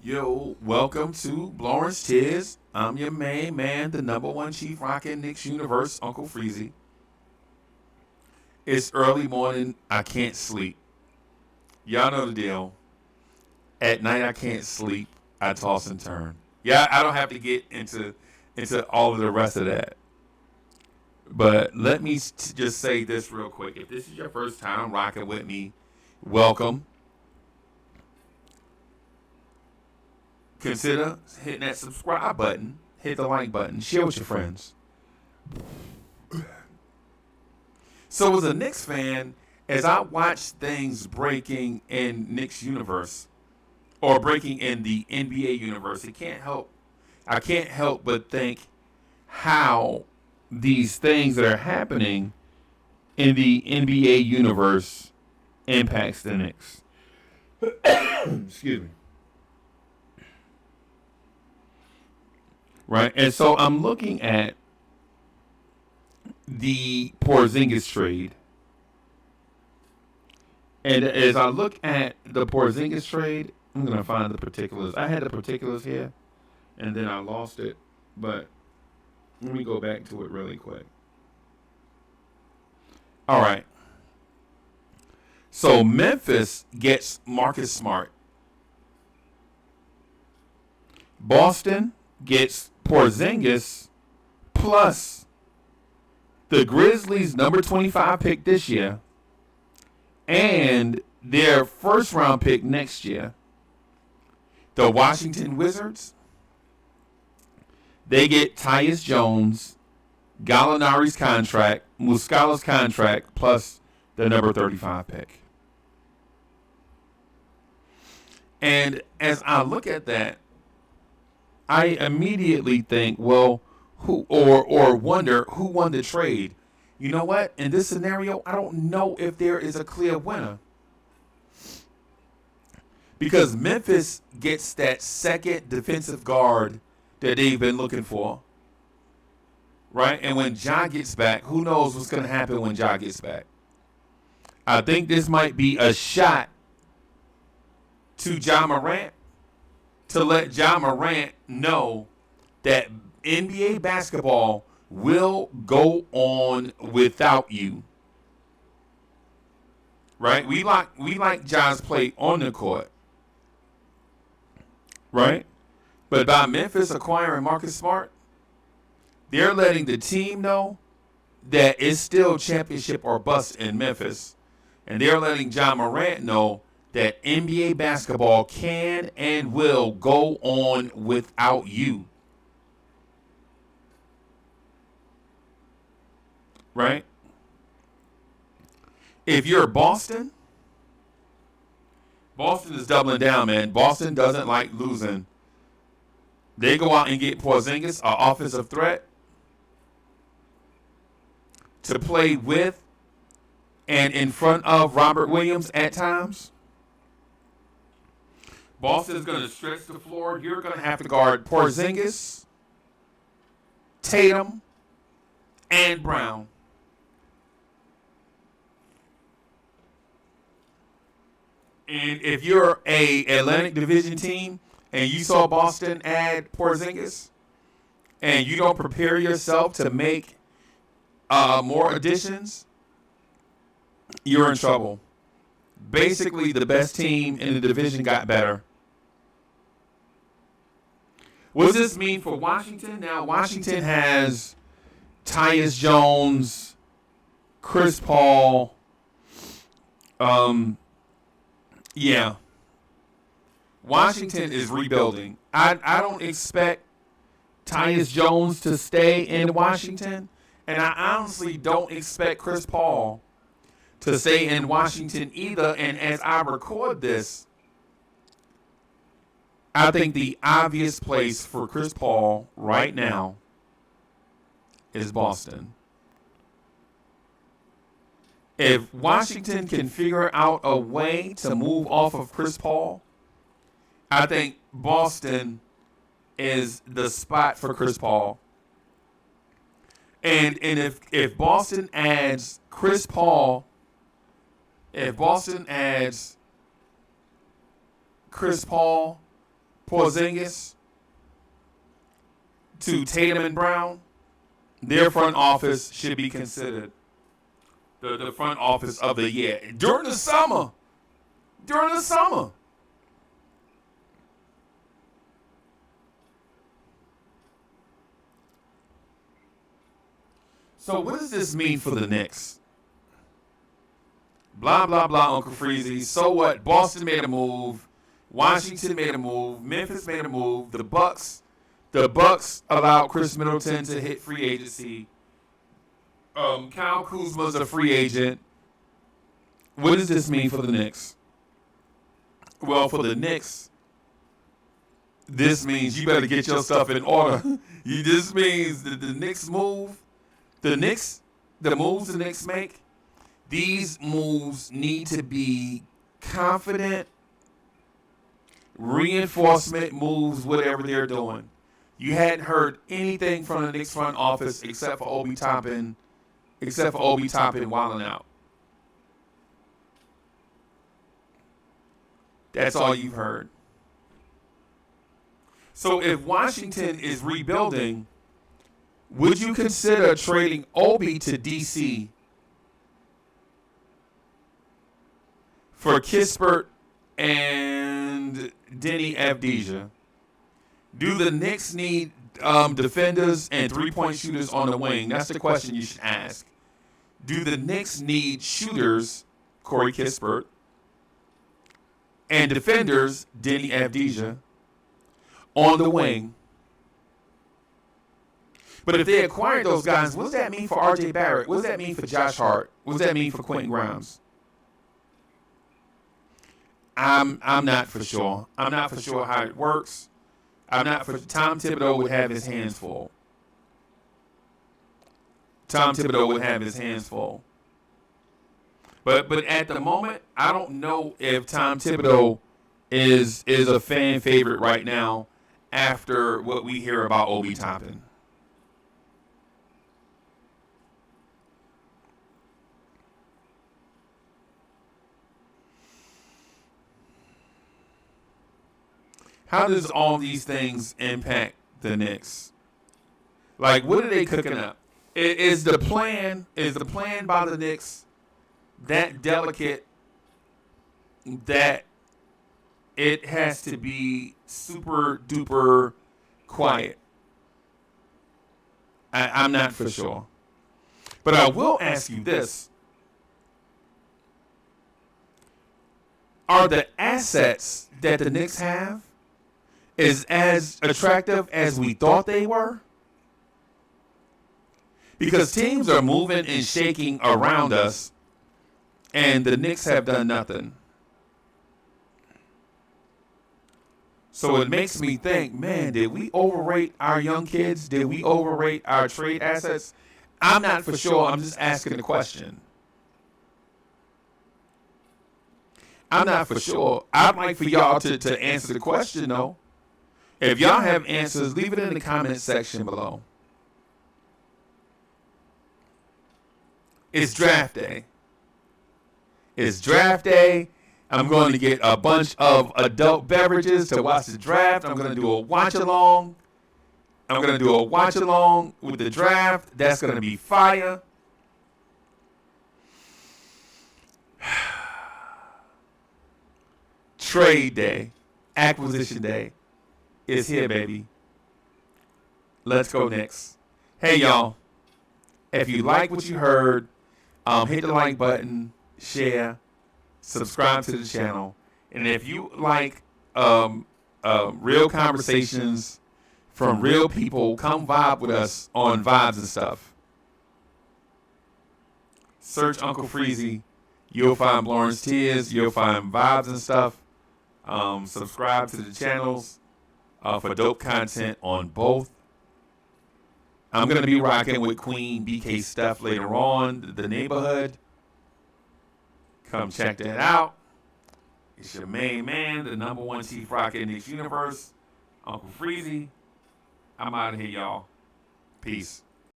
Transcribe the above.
Yo, welcome to Lawrence Tiz. I'm your main man, the number one chief rockin' Knicks universe, Uncle Freezy. It's early morning. I can't sleep. Y'all know the deal. At night, I can't sleep. I toss and turn. Yeah, I don't have to get into all of the rest of that. But let me just say this real quick. If this is your first time rocking with me, welcome. Consider hitting that subscribe button, hit the like button, share with your friends. So, as a Knicks fan, as I watch things breaking in Knicks universe or breaking in the NBA universe, I can't help but think how these things that are happening in the NBA universe impacts the Knicks. Excuse me. Right? And so I'm looking at the Porzingis trade. And as I look at the Porzingis trade, I'm going to find the particulars. I had the particulars here, and then I lost it. But let me go back to it really quick. All right. So Memphis gets Marcus Smart. Boston gets Porzingis plus the Grizzlies' number 25 pick this year and their first round pick next year. The Washington Wizards, they get Tyus Jones, Gallinari's contract, Muscala's contract, plus the number 35 pick. And as I look at that, I immediately think, well, who or wonder who won the trade. You know what? In this scenario, I don't know if there is a clear winner. Because Memphis gets that second defensive guard that they've been looking for. Right? And when Ja gets back, who knows what's going to happen when Ja gets back. I think this might be a shot to Ja Morant to let Ja Morant know that NBA basketball will go on without you. Right? We like Ja's play on the court. Right? But by Memphis acquiring Marcus Smart, they're letting the team know that it's still championship or bust in Memphis. And they're letting Ja Morant know that NBA basketball can and will go on without you. Right? If you're Boston, Boston is doubling down, man. Boston doesn't like losing. They go out and get Porzingis, an offensive threat, to play with and in front of Robert Williams at times. Boston is going to stretch the floor. You're going to have to guard Porzingis, Tatum, and Brown. And if you're a Atlantic Division team and you saw Boston add Porzingis and you don't prepare yourself to make more additions, you're in trouble. Basically, the best team in the division got better. What does this mean for Washington? Now, Washington has Tyus Jones, Chris Paul. Yeah. Washington is rebuilding. I don't expect Tyus Jones to stay in Washington, and I honestly don't expect Chris Paul to stay in Washington either. And as I record this, I think the obvious place for Chris Paul right now is Boston. If Washington can figure out a way to move off of Chris Paul, I think Boston is the spot for Chris Paul. And if Boston adds Chris Paul, if Boston adds Chris Paul Porzingis to Tatum and Brown, their front office should be considered the front office of the year during the summer. During the summer. So what does this mean for the Knicks? Blah, blah, blah, Uncle Freezy. So what? Boston made a move. Washington made a move. Memphis made a move. The Bucks allowed Chris Middleton to hit free agency. Kyle Kuzma's a free agent. What does this mean for the Knicks? Well, for the Knicks, this means you better get your stuff in order. This means that the Knicks move, the moves the Knicks make, these moves need to be confident, reinforcement moves, whatever they're doing. You hadn't heard anything from the Knicks front office except for Obi Toppin wilding out. That's all you've heard. So if Washington is rebuilding, would you consider trading Obi to DC for Kispert and Denny Avdija? Do the Knicks need defenders and three-point shooters on the wing? That's the question you should ask. Do the Knicks need shooters, Corey Kispert, and defenders, Denny Avdija, on the wing? But if they acquired those guys, what does that mean for R.J. Barrett? What does that mean for Josh Hart? What does that mean for Quentin Grimes? I'm not for sure. I'm not for sure how it works. Tom Thibodeau would have his hands full. But at the moment, I don't know if Tom Thibodeau is a fan favorite right now after what we hear about Obi Toppin. How does all these things impact the Knicks? Like, what are they cooking up? Is the plan by the Knicks that delicate that it has to be super duper quiet? I'm not for sure. But I will ask you this. Are the assets that the Knicks have is as attractive as we thought they were? Because teams are moving and shaking around us, and the Knicks have done nothing. So it makes me think, man, did we overrate our young kids? Did we overrate our trade assets? I'm not for sure. I'm just asking the question. I'm not for sure. I'd like for y'all to answer the question, though. If y'all have answers, leave it in the comment section below. It's draft day. I'm going to get a bunch of adult beverages to watch the draft. I'm going to do a watch along. With the draft. That's going to be fire. Trade day, acquisition day is here, baby. Let's go Knicks. Hey, y'all. If you like what you heard, hit the like button, share, subscribe to the channel. And if you like real conversations from real people, come vibe with us on Vibes and stuff. Search Uncle Freezy. You'll find Lawrence Tears. You'll find Vibes and stuff. Subscribe to the channels for dope content on both. I'm going to be rocking with Queen BK stuff later on, The Neighborhood. Come check that out. It's your main man, the number one chief rocker in this universe, Uncle Freezy. I'm out of here, y'all. Peace.